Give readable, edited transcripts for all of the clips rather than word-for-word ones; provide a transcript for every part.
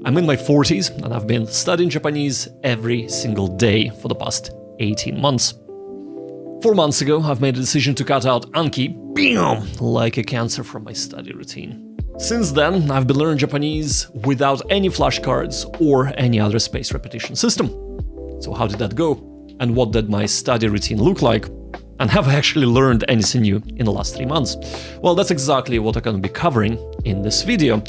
I'm in my 40s and I've been studying Japanese every single day for the past 18 months. 4 months ago, I've made a decision to cut out Anki, BAM, like a cancer from my study routine. Since then, I've been learning Japanese without any flashcards or any other spaced repetition system. So how did that go? And what did my study routine look like? And have I actually learned anything new in the last 3 months? Well, that's exactly what I'm going to be covering in this video.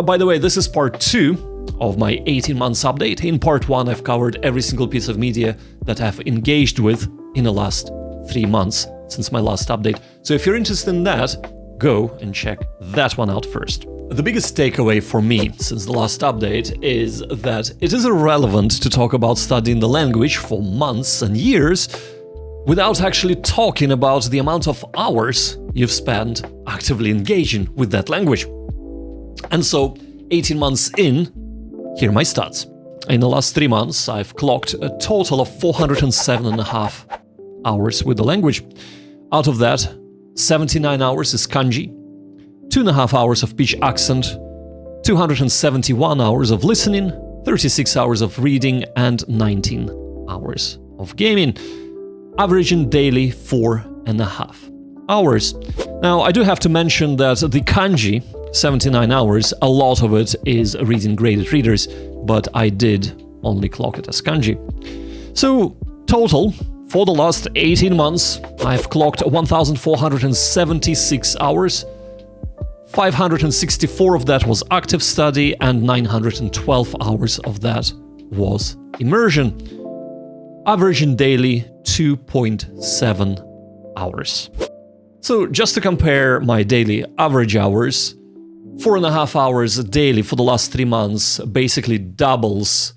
By the way, this is part 2 of my 18 months update. In part 1, I've covered every single piece of media that I've engaged with in the last 3 months since my last update. So if you're interested in that, go and check that one out first. The biggest takeaway for me since the last update is that it is irrelevant to talk about studying the language for months and years without actually talking about the amount of hours you've spent actively engaging with that language. And so, 18 months in, here are my stats. In the last 3 months, I've clocked a total of 407.5 hours with the language. Out of that, 79 hours is kanji, 2.5 hours of speech accent, 271 hours of listening, 36 hours of reading, and 19 hours of gaming, averaging daily 4.5 hours. Now, I do have to mention that the kanji, 79 hours, a lot of it is reading graded readers, but I did only clock it as kanji. So, total, for the last 18 months, I've clocked 1,476 hours. 564 of that was active study, and 912 hours of that was immersion, averaging daily 2.7 hours. So just to compare my daily average hours, 4.5 hours daily for the last 3 months basically doubles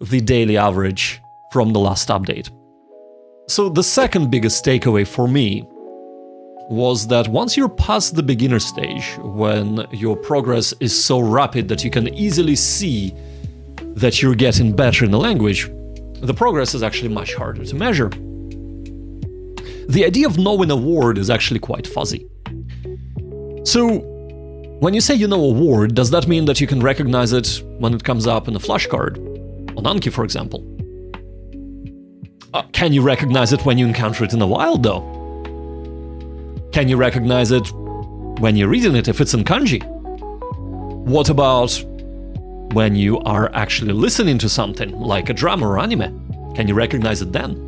the daily average from the last update. So the second biggest takeaway for me was that once you're past the beginner stage, when your progress is so rapid that you can easily see that you're getting better in the language, the progress is actually much harder to measure. The idea of knowing a word is actually quite fuzzy. So, when you say you know a word, does that mean that you can recognize it when it comes up in a flashcard? On Anki, for example. Can you recognize it when you encounter it in the wild, though? Can you recognize it when you're reading it if it's in kanji? What about when you are actually listening to something, like a drama or anime? Can you recognize it then?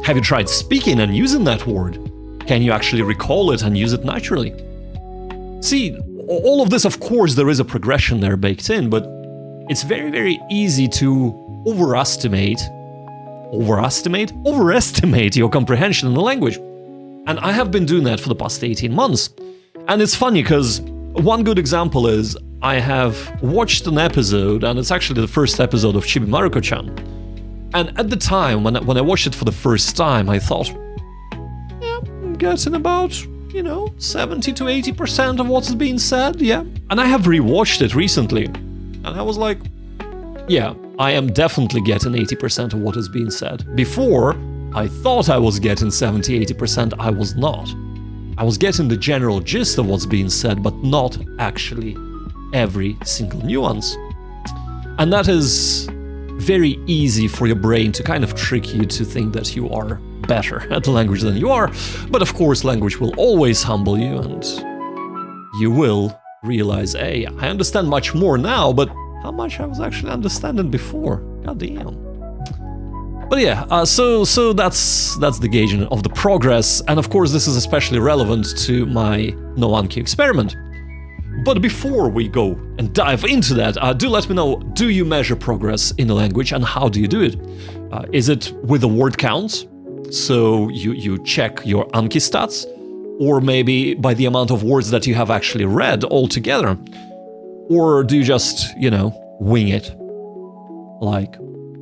Have you tried speaking and using that word? Can you actually recall it and use it naturally? See, all of this, of course, there is a progression there baked in, but it's very, very easy to overestimate your comprehension in the language. And I have been doing that for the past 18 months. And it's funny because one good example is I have watched an episode, and it's actually the first episode of Chibi Maruko-chan. And at the time, when I watched it for the first time, I thought, yeah, I'm getting about, 70 to 80% of what's being said, yeah. And I have rewatched it recently, and I was like, yeah, I am definitely getting 80% of what is being said. Before, I thought I was getting 70-80%, I was not. I was getting the general gist of what's being said, but not actually every single nuance. And that is very easy for your brain to kind of trick you to think that you are better at the language than you are. But of course, language will always humble you, and you will realize, hey, I understand much more now, but how much I was actually understanding before? God damn. But yeah, so that's the gauging of the progress, and of course this is especially relevant to my no Anki experiment. But before we go and dive into that, do let me know, do you measure progress in the language, and how do you do it? Is it with the word counts? So you check your Anki stats? Or maybe by the amount of words that you have actually read altogether? Or do you just, wing it? Like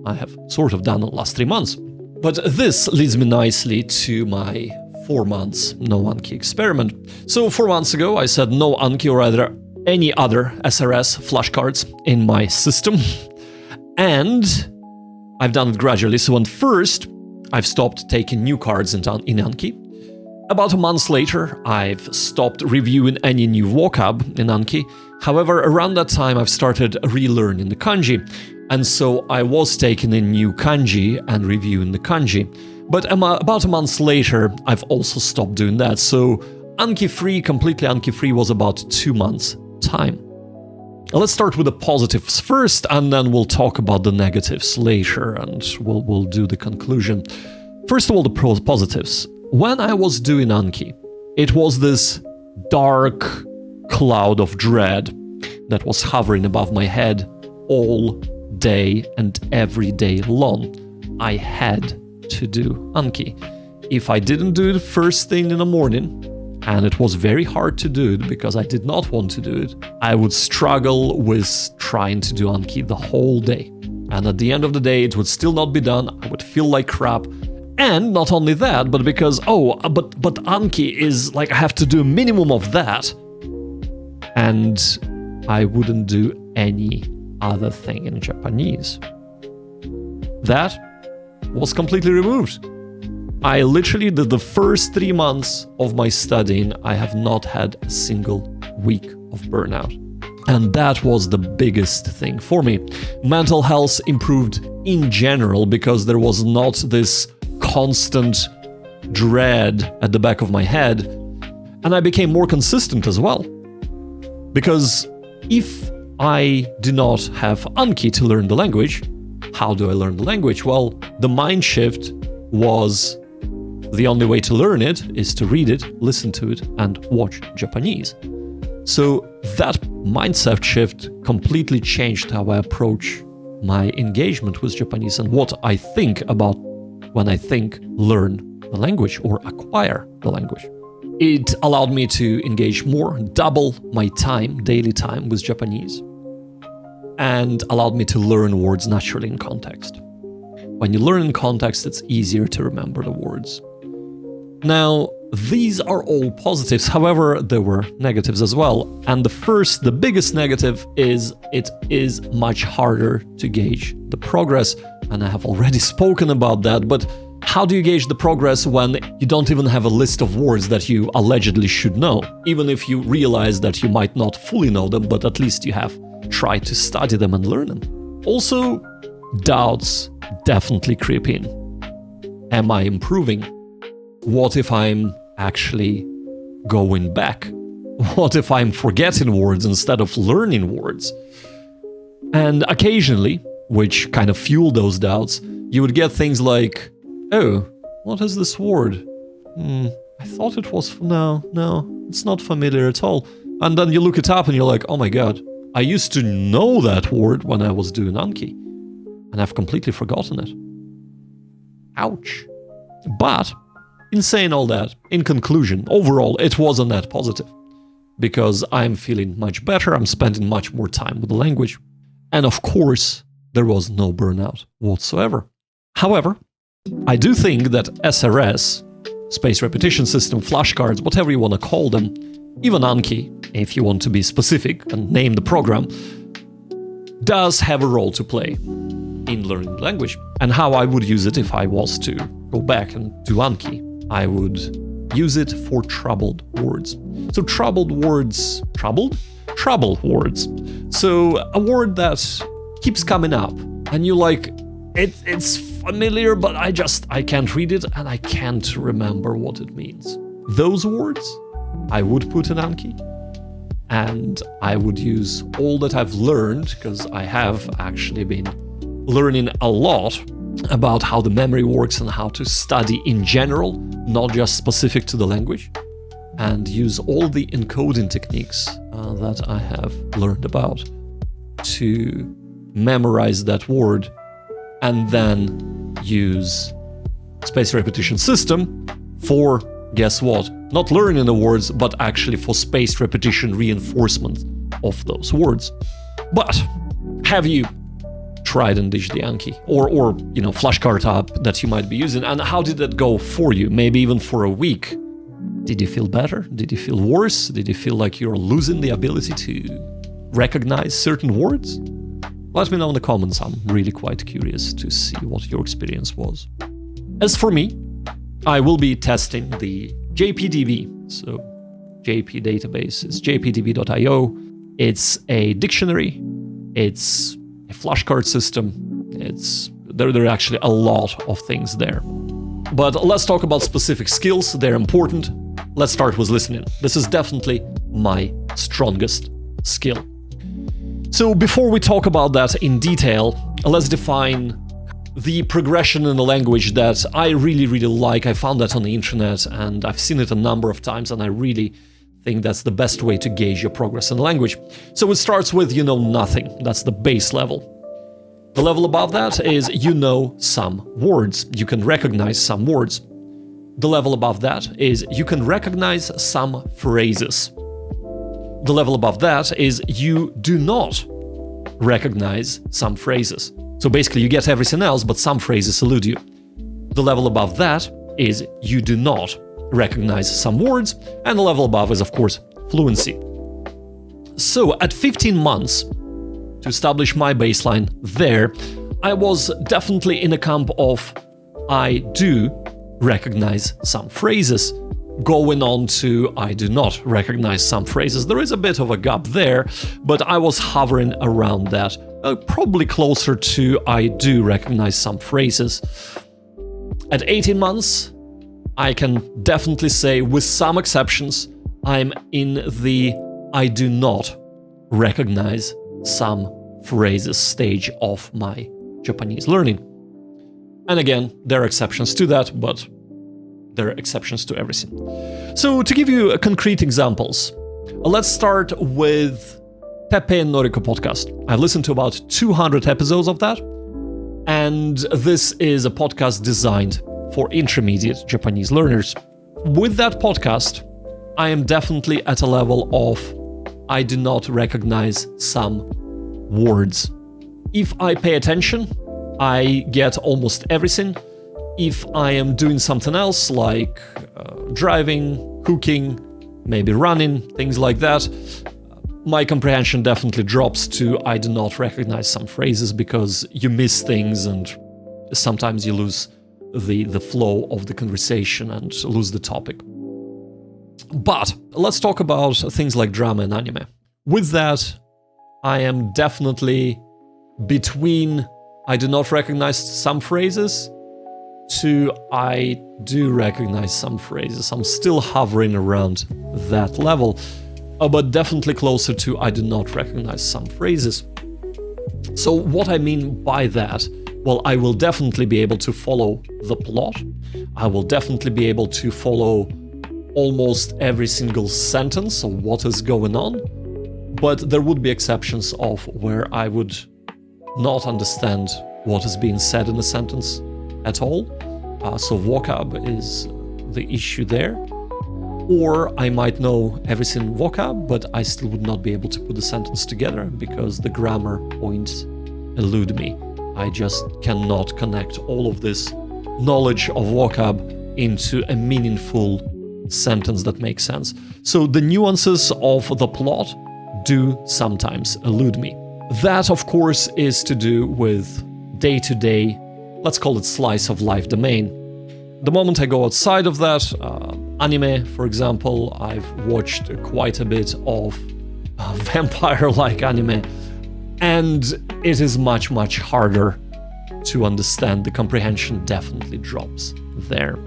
I have sort of done in the last 3 months. But this leads me nicely to my 4 months no Anki experiment. So 4 months ago, I said no Anki or either any other SRS flashcards in my system. And I've done it gradually. So first, I've stopped taking new cards in Anki. About a month later, I've stopped reviewing any new vocab in Anki. However, around that time, I've started relearning the kanji. And so I was taking in new kanji and reviewing the kanji. But about a month later, I've also stopped doing that. So Anki-free, completely Anki-free, was about 2 months' time. Let's start with the positives first, and then we'll talk about the negatives later, and we'll do the conclusion. First of all, the positives. When I was doing Anki, it was this dark cloud of dread that was hovering above my head all day and every day long. I had to do Anki. If I didn't do it first thing in the morning, and it was very hard to do it because I did not want to do it, I would struggle with trying to do Anki the whole day. And at the end of the day, it would still not be done. I would feel like crap. And not only that, but because, but Anki is like, I have to do a minimum of that. And I wouldn't do any other thing in Japanese. That was completely removed. I literally did the first 3 months of my studying, I have not had a single week of burnout. And that was the biggest thing for me. Mental health improved in general because there was not this constant dread at the back of my head. And I became more consistent as well. Because if I do not have Anki to learn the language, how do I learn the language? Well, the mind shift was the only way to learn it is to read it, listen to it, and watch Japanese. So that mindset shift completely changed how I approach my engagement with Japanese and what I think about when I think learn the language or acquire the language. It allowed me to engage more, double my time, daily time with Japanese, and allowed me to learn words naturally in context. When you learn in context, it's easier to remember the words. Now, these are all positives, however, there were negatives as well. And the biggest negative is it is much harder to gauge the progress. And I have already spoken about that, but how do you gauge the progress when you don't even have a list of words that you allegedly should know? Even if you realize that you might not fully know them, but at least you have tried to study them and learn them. Also, doubts definitely creep in. Am I improving? What if I'm actually going back? What if I'm forgetting words instead of learning words? And occasionally, which kind of fueled those doubts, you would get things like, oh, what is this word? I thought it was, no, it's not familiar at all. And then you look it up and you're like, oh my god, I used to know that word when I was doing Anki, and I've completely forgotten it. Ouch. But in saying all that, in conclusion, overall, it wasn't that positive because I'm feeling much better, I'm spending much more time with the language, and of course, there was no burnout whatsoever. However, I do think that SRS, Space Repetition System, flashcards, whatever you want to call them, even Anki, if you want to be specific and name the program, does have a role to play in learning the language. And how I would use it if I was to go back and do Anki, I would use it for troubled words. So troubled words, troubled words. So a word that keeps coming up and you like, it's familiar, but I can't read it and I can't remember what it means. Those words I would put in Anki, and I would use all that I've learned, because I have actually been learning a lot about how the memory works and how to study in general, not just specific to the language, and use all the encoding techniques that I have learned about to memorize that word, and then use Space Repetition System for, guess what, not learning the words, but actually for space repetition reinforcement of those words. But have you tried and ditched the Anki or flashcard app that you might be using, and how did that go for you? Maybe even for a week. Did you feel better? Did you feel worse? Did you feel like you're losing the ability to recognize certain words? Let me know in the comments. I'm really quite curious to see what your experience was. As for me, I will be testing the JPDB, so JP database is jpdb.io. It's a dictionary, it's a flashcard system, there are actually a lot of things there. But let's talk about specific skills, they're important. Let's start with listening. This is definitely my strongest skill. So before we talk about that in detail, let's define the progression in the language that I really, really like. I found that on the internet and I've seen it a number of times, and I really think that's the best way to gauge your progress in the language. So it starts with you know nothing. That's the base level. The level above that is you know some words. You can recognize some words. The level above that is you can recognize some phrases. The level above that is you do not recognize some phrases. So basically you get everything else, but some phrases elude you. The level above that is you do not recognize some words, and the level above is, of course, fluency. So at 15 months, to establish my baseline there, I was definitely in a camp of I do recognize some phrases, going on to I do not recognize some phrases. There is a bit of a gap there, but I was hovering around that, probably closer to I do recognize some phrases. At 18 months, I can definitely say, with some exceptions, I'm in the I do not recognize some phrases stage of my Japanese learning. And again, there are exceptions to that, but there are exceptions to everything. So to give you concrete examples, let's start with Pepe and Noriko podcast. I've listened to about 200 episodes of that, and this is a podcast designed for intermediate Japanese learners. With that podcast, I am definitely at a level of I do not recognize some words. If I pay attention, I get almost everything. If I am doing something else like driving, cooking, maybe running, things like that, my comprehension definitely drops to I do not recognize some phrases, because you miss things and sometimes you lose the flow of the conversation and lose the topic. But let's talk about things like drama and anime. With that, I am definitely between I do not recognize some phrases to I do recognize some phrases. I'm still hovering around that level, but definitely closer to I do not recognize some phrases. So what I mean by that, well, I will definitely be able to follow the plot. I will definitely be able to follow almost every single sentence of what is going on, but there would be exceptions of where I would not understand what is being said in a sentence at all. So vocab is the issue there. Or I might know everything vocab, but I still would not be able to put the sentence together because the grammar points elude me. I just cannot connect all of this knowledge of vocab into a meaningful sentence that makes sense. So the nuances of the plot do sometimes elude me. That, of course, is to do with day-to-day, let's call it slice of life domain. The moment I go outside of that, anime, for example, I've watched quite a bit of vampire-like anime, and it is much, much harder to understand. The comprehension definitely drops there.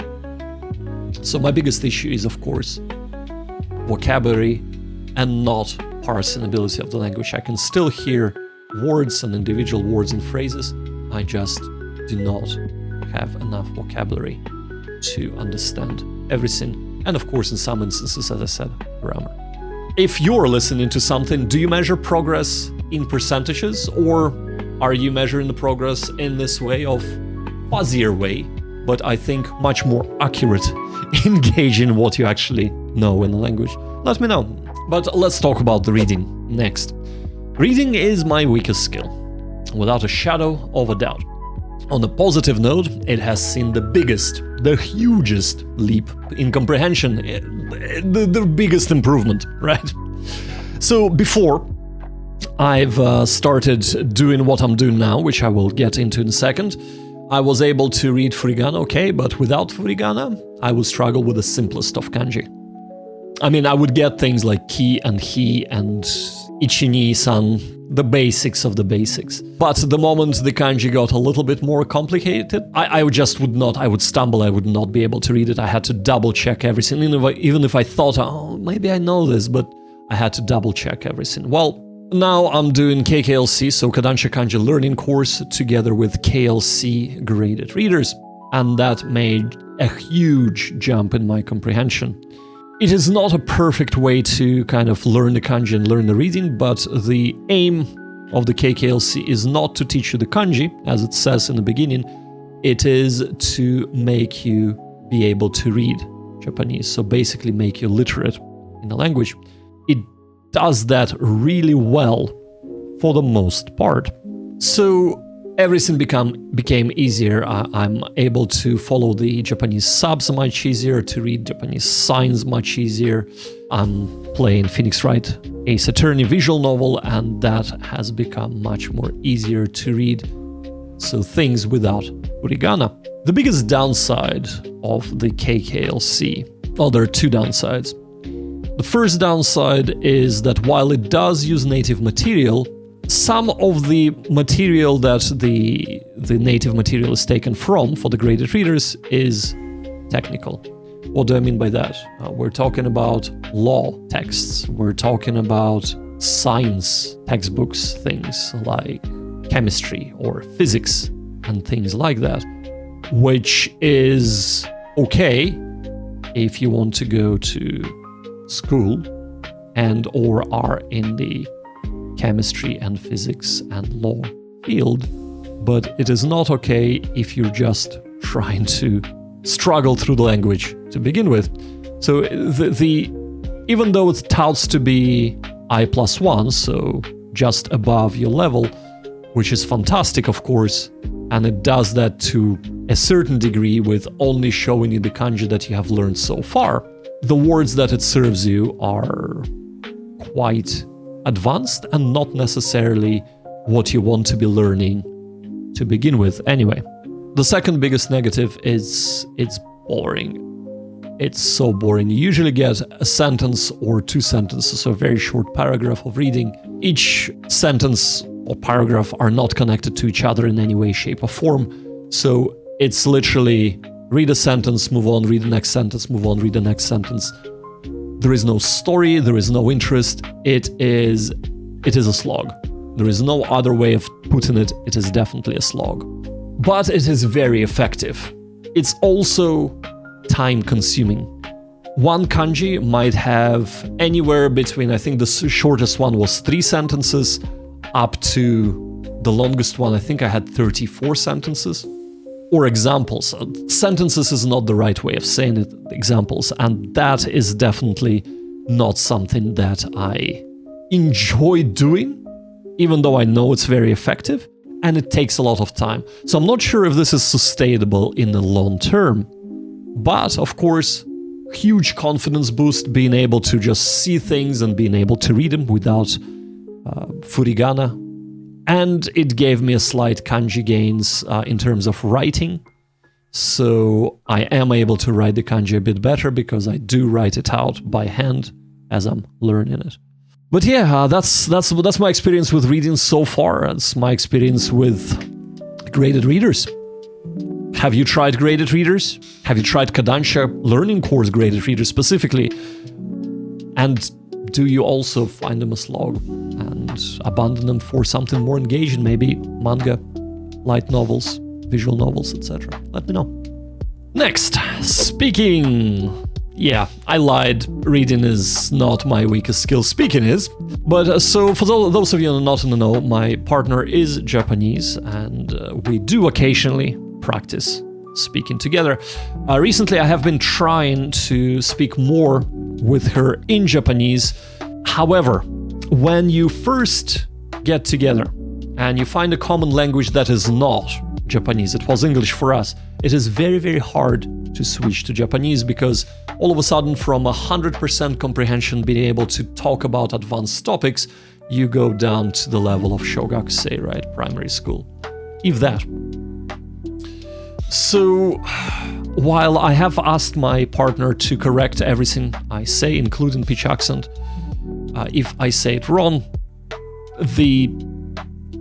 So my biggest issue is, of course, vocabulary and not parsing ability of the language. I can still hear words and individual words and phrases. I just do not have enough vocabulary to understand everything. And of course, in some instances, as I said, grammar. If you're listening to something, do you measure progress in percentages, or are you measuring the progress in this way of fuzzier way, but I think much more accurate in gauging what you actually know in the language? Let me know. But let's talk about the reading next. Reading is my weakest skill, without a shadow of a doubt. On a positive note, it has seen the hugest leap in comprehension, the biggest improvement, right? So before I've started doing what I'm doing now, which I will get into in a second, I was able to read furigana, okay, but without furigana, I would struggle with the simplest of kanji. I mean, I would get things like ki and hi and ichi-ni-san, the basics of the basics. But the moment the kanji got a little bit more complicated, I would stumble, I would not be able to read it. I had to double check everything, even if I thought, oh, maybe I know this, but I had to double check everything. Well, now I'm doing KKLC, so Kodansha Kanji Learning Course, together with KLC graded readers, and that made a huge jump in my comprehension. It is not a perfect way to kind of learn the kanji and learn the reading, but the aim of the KKLC is not to teach you the kanji, as it says in the beginning. It is to make you be able to read Japanese, so basically make you literate in the language. It does that really well for the most part. So everything became easier. I'm able to follow the Japanese subs much easier, to read Japanese signs much easier. I'm playing Phoenix Wright Ace Attorney visual novel, and that has become much more easier to read. So things without furigana. The biggest downside of the KKLC, well, there are two downsides. The first downside is that while it does use native material, some of the material that the native material is taken from for the graded readers is technical. What do I mean by that? We're talking about law texts. We're talking about science textbooks, things like chemistry or physics and things like that, which is okay if you want to go to school and or are in the chemistry and physics and law field, but it is not okay if you're just trying to struggle through the language to begin with. So even though it touts to be I+1, so just above your level, which is fantastic, of course, and it does that to a certain degree with only showing you the kanji that you have learned so far, the words that it serves you are quite advanced and not necessarily what you want to be learning to begin with anyway. The second biggest negative is it's boring. It's so boring. You usually get a sentence or two sentences, so a very short paragraph of reading. Each sentence or paragraph are not connected to each other in any way, shape, or form. So it's literally read a sentence, move on, read the next sentence, move on, read the next sentence. There is no story, there is no interest. It is a slog. There is no other way of putting it. It is definitely a slog. But it is very effective. It's also time-consuming. One kanji might have anywhere between, I think the shortest one was 3 sentences, up to the longest one, I think I had 34 sentences. Or examples. Sentences is not the right way of saying it, examples, and that is definitely not something that I enjoy doing, even though I know it's very effective, and it takes a lot of time. So I'm not sure if this is sustainable in the long term, but of course, huge confidence boost, being able to just see things and being able to read them without furigana. And it gave me a slight kanji gains in terms of writing. So I am able to write the kanji a bit better because I do write it out by hand as I'm learning it. But yeah, that's my experience with reading so far. That's my experience with graded readers. Have you tried graded readers? Have you tried Kodansha Learning Course graded readers specifically? And do you also find them a slog and abandon them for something more engaging, maybe manga, light novels, visual novels, etc.? Let me know. Next, speaking. Yeah, I lied. Reading is not my weakest skill. Speaking is. But so for those of you not in the know, my partner is Japanese, and we do occasionally practice speaking together. Recently, I have been trying to speak more with her in Japanese. However, when you first get together and you find a common language that is not Japanese, it was English for us, it is very, very hard to switch to Japanese because all of a sudden from 100% comprehension, being able to talk about advanced topics, you go down to the level of shogakusei, right? Primary school. If that. So, while I have asked my partner to correct everything I say, including pitch accent, if I say it wrong, the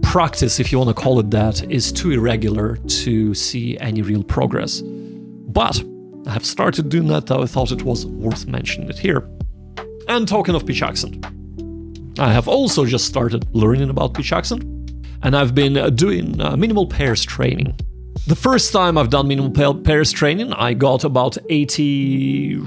practice, if you want to call it that, is too irregular to see any real progress. But I have started doing that, though I thought it was worth mentioning it here. And talking of pitch accent, I have also just started learning about pitch accent, and I've been doing minimal pairs training. The first time I've done minimal pairs training, I got about 82,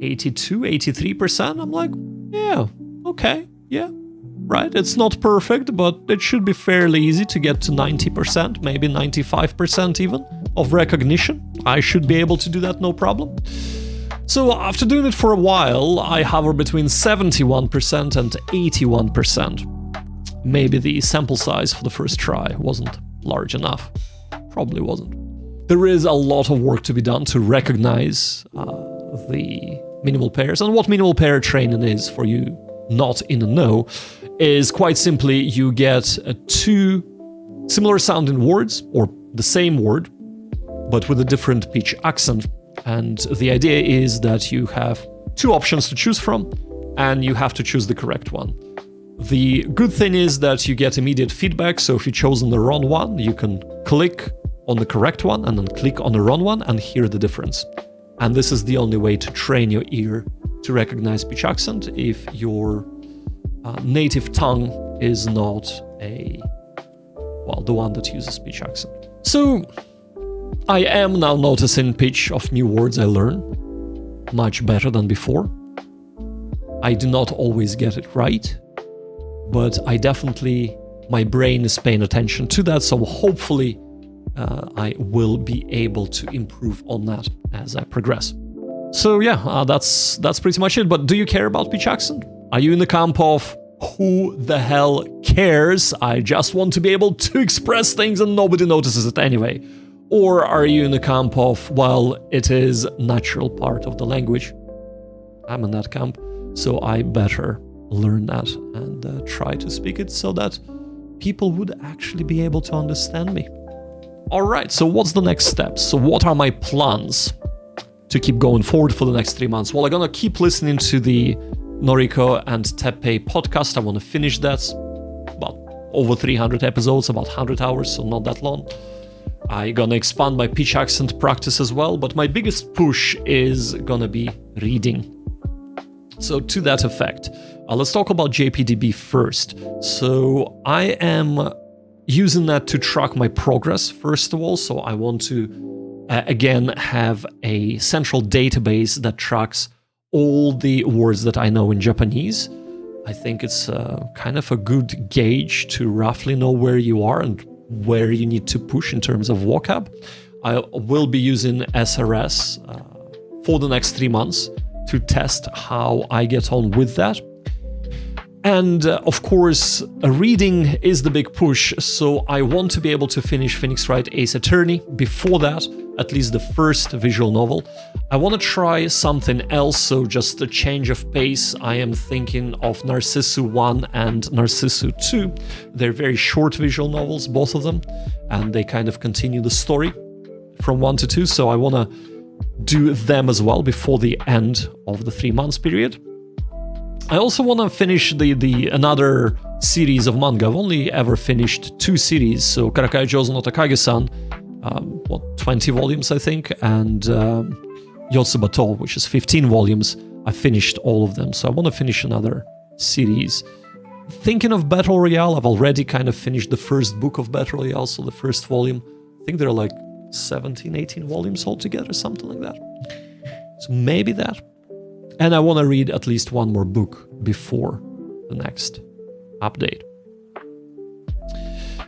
83%. I'm like, yeah, okay, yeah, right. It's not perfect, but it should be fairly easy to get to 90%, maybe 95% even, of recognition. I should be able to do that, no problem. So after doing it for a while, I hover between 71% and 81%. Maybe the sample size for the first try wasn't large enough. Probably wasn't. There is a lot of work to be done to recognize the minimal pairs. And what minimal pair training is, for you not in the know, is quite simply you get two similar sounding words, or the same word, but with a different pitch accent. And the idea is that you have two options to choose from, and you have to choose the correct one. The good thing is that you get immediate feedback, so if you've chosen the wrong one, you can click on the correct one and then click on the wrong one and hear the difference. And this is the only way to train your ear to recognize pitch accent if your native tongue is not the one that uses pitch accent. So I am now noticing pitch of new words I learn much better than before. I do not always get it right, but my brain is paying attention to that, so hopefully I will be able to improve on that as I progress. So yeah, that's pretty much it. But do you care about pitch accent? Are you in the camp of who the hell cares? I just want to be able to express things and nobody notices it anyway. Or are you in the camp of, well, it is natural part of the language? I'm in that camp, so I better learn that and try to speak it so that people would actually be able to understand me. Alright, so what's the next step? So what are my plans to keep going forward for the next 3 months? Well, I'm gonna keep listening to the Noriko and Teppei podcast. I want to finish that. About over 300 episodes, about 100 hours, so not that long. I'm gonna expand my pitch accent practice as well, but my biggest push is gonna be reading. So to that effect, let's talk about JPDB first. So I am using that to track my progress, first of all. So I want to, again, have a central database that tracks all the words that I know in Japanese. I think it's kind of a good gauge to roughly know where you are and where you need to push in terms of vocab. I will be using SRS for the next 3 months to test how I get on with that. And of course, reading is the big push, so I want to be able to finish Phoenix Wright Ace Attorney. Before that, at least the first visual novel. I want to try something else, so just a change of pace. I am thinking of Narcissu 1 and Narcissu 2. They're very short visual novels, both of them, and they kind of continue the story from 1 to 2, so I want to do them as well before the end of the 3 months period. I also want to finish the another series of manga. I've only ever finished 2 series, so Karakai Jouzo no Takage-san, 20 volumes I think, and Yotsubato, which is 15 volumes. I finished all of them, so I want to finish another series. Thinking of Battle Royale, I've already kind of finished the first book of Battle Royale, so the first volume. I think there are like 17, 18 volumes altogether, something like that. So maybe that. And I want to read at least one more book before the next update.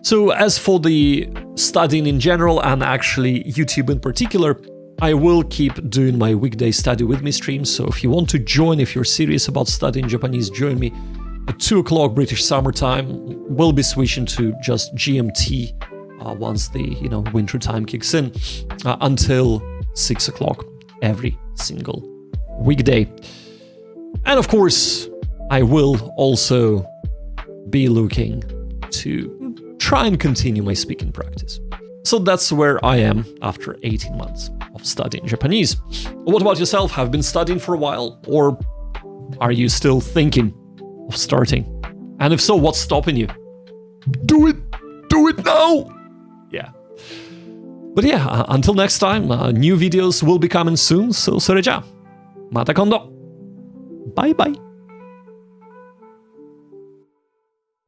So as for the studying in general, and actually YouTube in particular, I will keep doing my weekday study with me streams. So if you want to join, if you're serious about studying Japanese, join me at 2 o'clock British summer time. We'll be switching to just GMT once the winter time kicks in, until 6 o'clock every single weekday. And of course, I will also be looking to try and continue my speaking practice. So that's where I am after 18 months of studying Japanese. What about yourself? Have you been studying for a while? Or are you still thinking of starting? And if so, what's stopping you? Do it! Do it now! Yeah. But yeah, until next time, new videos will be coming soon, so それじゃあ、また今度! Bye bye!